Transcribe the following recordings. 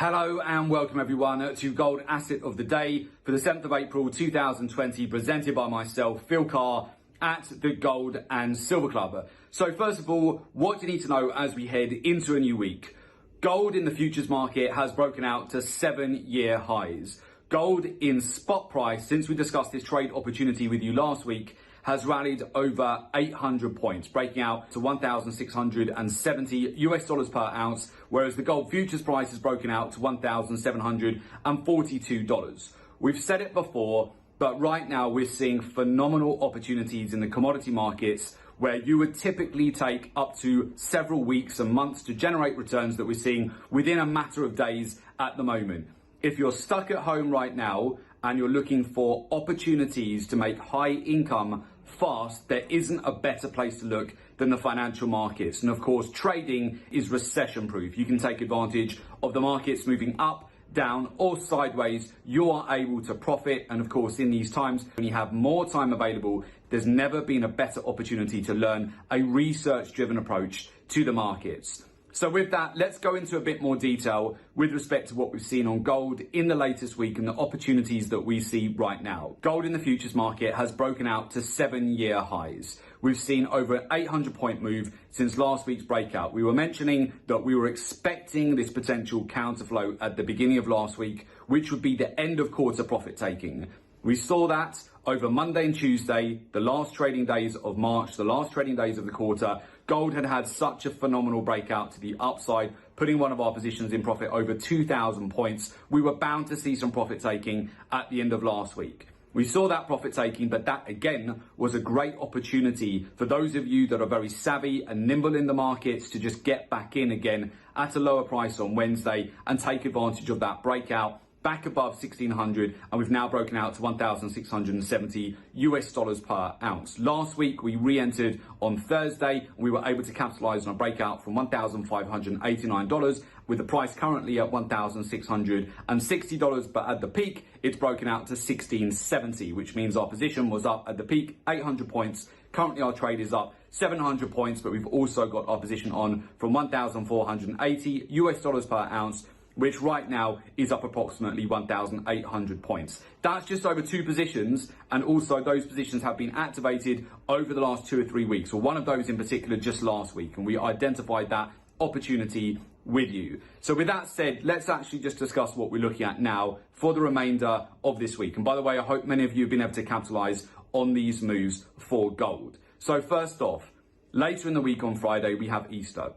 Hello and welcome everyone to Gold Asset of the Day for the 7th of April 2020, presented by myself, Phil Carr, at the Gold and Silver Club. So first of all, what do you need to know as we head into a new week? Gold in the futures market has broken out to 7-year highs. Gold in spot price, since we discussed this trade opportunity with you last week, has rallied over 800 points, breaking out to $1,670 per ounce, whereas the gold futures price has broken out to $1,742. We've said it before, but right now we're seeing phenomenal opportunities in the commodity markets where you would typically take up to several weeks and months to generate returns that we're seeing within a matter of days at the moment. If you're stuck at home right now and you're looking for opportunities to make high income fast, there isn't a better place to look than the financial markets. And of course, trading is recession proof. You can take advantage of the markets moving up, down or sideways. You are able to profit. And of course, in these times when you have more time available, there's never been a better opportunity to learn a research driven approach to the markets. So with that, let's go into a bit more detail with respect to what we've seen on gold in the latest week and the opportunities that we see right now. Gold in the futures market has broken out to 7-year highs. We've seen over an 800-point move since last week's breakout. We were mentioning that we were expecting this potential counterflow at the beginning of last week, which would be the end of quarter profit taking. We saw that over Monday and Tuesday, the last trading days of March, the last trading days of the quarter. Gold had such a phenomenal breakout to the upside, putting one of our positions in profit over 2,000 points. We were bound to see some profit taking at the end of last week. We saw that profit taking, but that again was a great opportunity for those of you that are very savvy and nimble in the markets to just get back in again at a lower price on Wednesday and take advantage of that breakout back above 1,600, and we've now broken out to $1,670 per ounce. Last week, we re-entered on Thursday, and we were able to capitalize on a breakout from $1,589, with the price currently at $1,660, but at the peak, it's broken out to 1,670, which means our position was up at the peak 800 points. Currently, our trade is up 700 points, but we've also got our position on from $1,480 per ounce, which right now is up approximately 1,800 points. That's just over 2 positions, and also those positions have been activated over the last 2 or 3 weeks, or one of those in particular just last week, and we identified that opportunity with you. So with that said, let's actually just discuss what we're looking at now for the remainder of this week. And by the way, I hope many of you have been able to capitalize on these moves for gold. So first off, later in the week on Friday, we have Easter.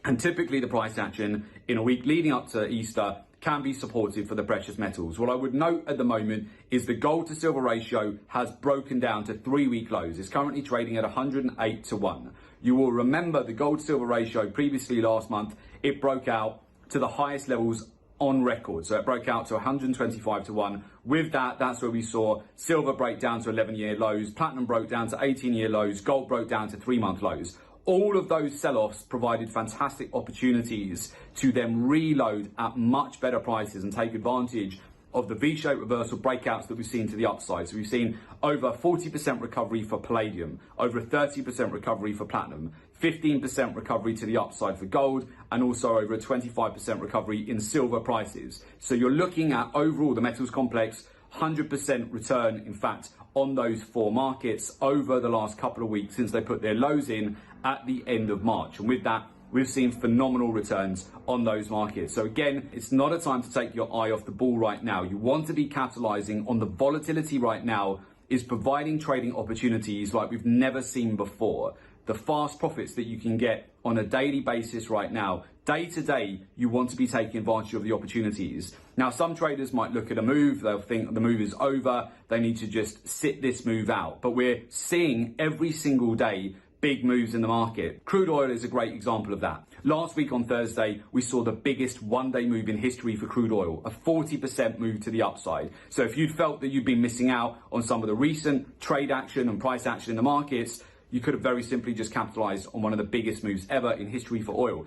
And typically the price action in a week leading up to Easter can be supportive for the precious metals. What I would note at the moment is the gold to silver ratio has broken down to 3-week lows. It's currently trading at 108 to 1. You will remember the gold silver ratio previously last month, it broke out to the highest levels on record. So it broke out to 125 to 1. With that, that's where we saw silver break down to 11-year lows, platinum broke down to 18-year lows, gold broke down to 3-month lows. All of those sell-offs provided fantastic opportunities to then reload at much better prices and take advantage of the V-shaped reversal breakouts that we've seen to the upside. So we've seen over 40% recovery for palladium, over 30% recovery for platinum, 15% recovery to the upside for gold, and also over a 25% recovery in silver prices. So you're looking at overall the metals complex, 100% return, in fact, on those 4 markets over the last couple of weeks since they put their lows in at the end of March. And with that, we've seen phenomenal returns on those markets. So again, it's not a time to take your eye off the ball right now. You want to be capitalizing on the volatility right now is providing trading opportunities like we've never seen before. The fast profits that you can get on a daily basis right now, day to day, you want to be taking advantage of the opportunities. Now, some traders might look at a move, they'll think the move is over, they need to just sit this move out. But we're seeing every single day big moves in the market. Crude oil is a great example of that. Last week on Thursday, we saw the biggest one-day move in history for crude oil, a 40% move to the upside. So if you'd felt that you'd been missing out on some of the recent trade action and price action in the markets, you could have very simply just capitalized on one of the biggest moves ever in history for oil.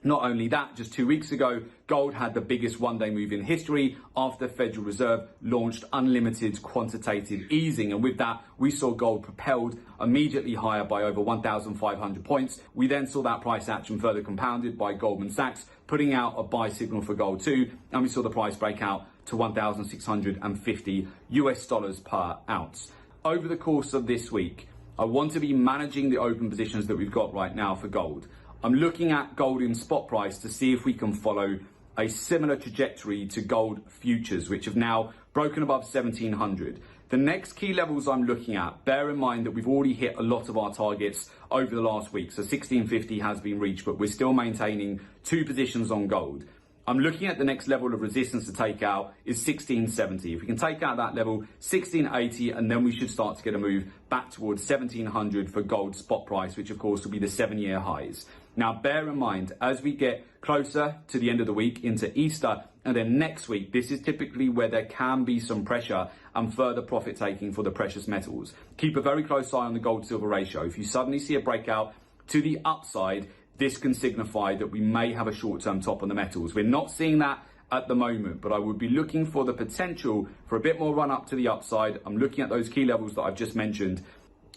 Not only that, just 2 weeks ago, gold had the biggest one-day move in history after the Federal Reserve launched unlimited quantitative easing. And with that, we saw gold propelled immediately higher by over 1,500 points. We then saw that price action further compounded by Goldman Sachs putting out a buy signal for gold too. And we saw the price break out to 1,650 US dollars per ounce. Over the course of this week, I want to be managing the open positions that we've got right now for gold. I'm looking at gold in spot price to see if we can follow a similar trajectory to gold futures, which have now broken above 1,700. The next key levels I'm looking at, bear in mind that we've already hit a lot of our targets over the last week. So 1,650 has been reached, but we're still maintaining 2 positions on gold. I'm looking at the next level of resistance to take out is 1,670. If we can take out that level, 1,680, and then we should start to get a move back towards 1,700 for gold spot price, which of course will be the 7-year highs. Now, bear in mind, as we get closer to the end of the week into Easter, and then next week, this is typically where there can be some pressure and further profit taking for the precious metals. Keep a very close eye on the gold-silver ratio. If you suddenly see a breakout to the upside, this can signify that we may have a short-term top on the metals. We're not seeing that at the moment, but I would be looking for the potential for a bit more run up to the upside. I'm looking at those key levels that I've just mentioned.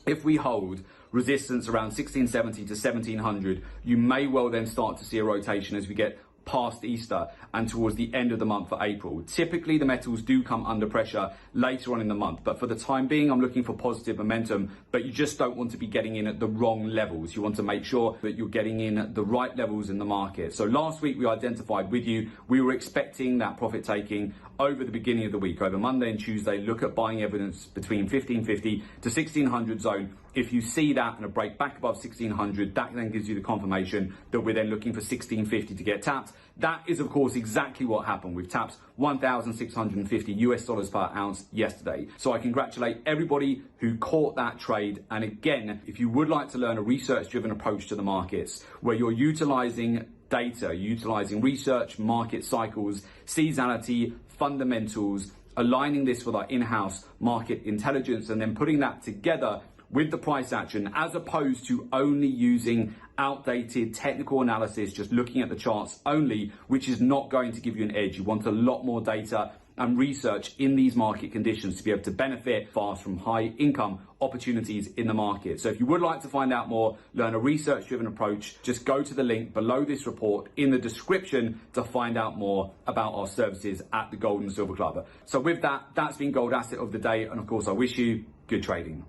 If we hold resistance around 1,670 to 1,700, you may well then start to see a rotation as we get past Easter and towards the end of the month for April. Typically, the metals do come under pressure later on in the month, but for the time being, I'm looking for positive momentum, but you just don't want to be getting in at the wrong levels. You want to make sure that you're getting in at the right levels in the market. So last week, we identified with you, we were expecting that profit taking over the beginning of the week, over Monday and Tuesday. Look at buying evidence between 1,550 to 1,600 zone. If you see that and a break back above 1,600, that then gives you the confirmation that we're then looking for 1,650 to get tapped. That is, of course, exactly what happened. We've tapped 1,650 US dollars per ounce yesterday. So I congratulate everybody who caught that trade. And again, if you would like to learn a research-driven approach to the markets, where you're utilizing data, utilizing research, market cycles, seasonality, fundamentals, aligning this with our in-house market intelligence, and then putting that together with the price action, as opposed to only using outdated technical analysis, just looking at the charts only, which is not going to give you an edge. You want a lot more data and research in these market conditions to be able to benefit fast from high income opportunities in the market. So if you would like to find out more, learn a research-driven approach, just go to the link below this report in the description to find out more about our services at the Gold and Silver Club. So with that, that's been Gold Asset of the Day. And of course, I wish you good trading.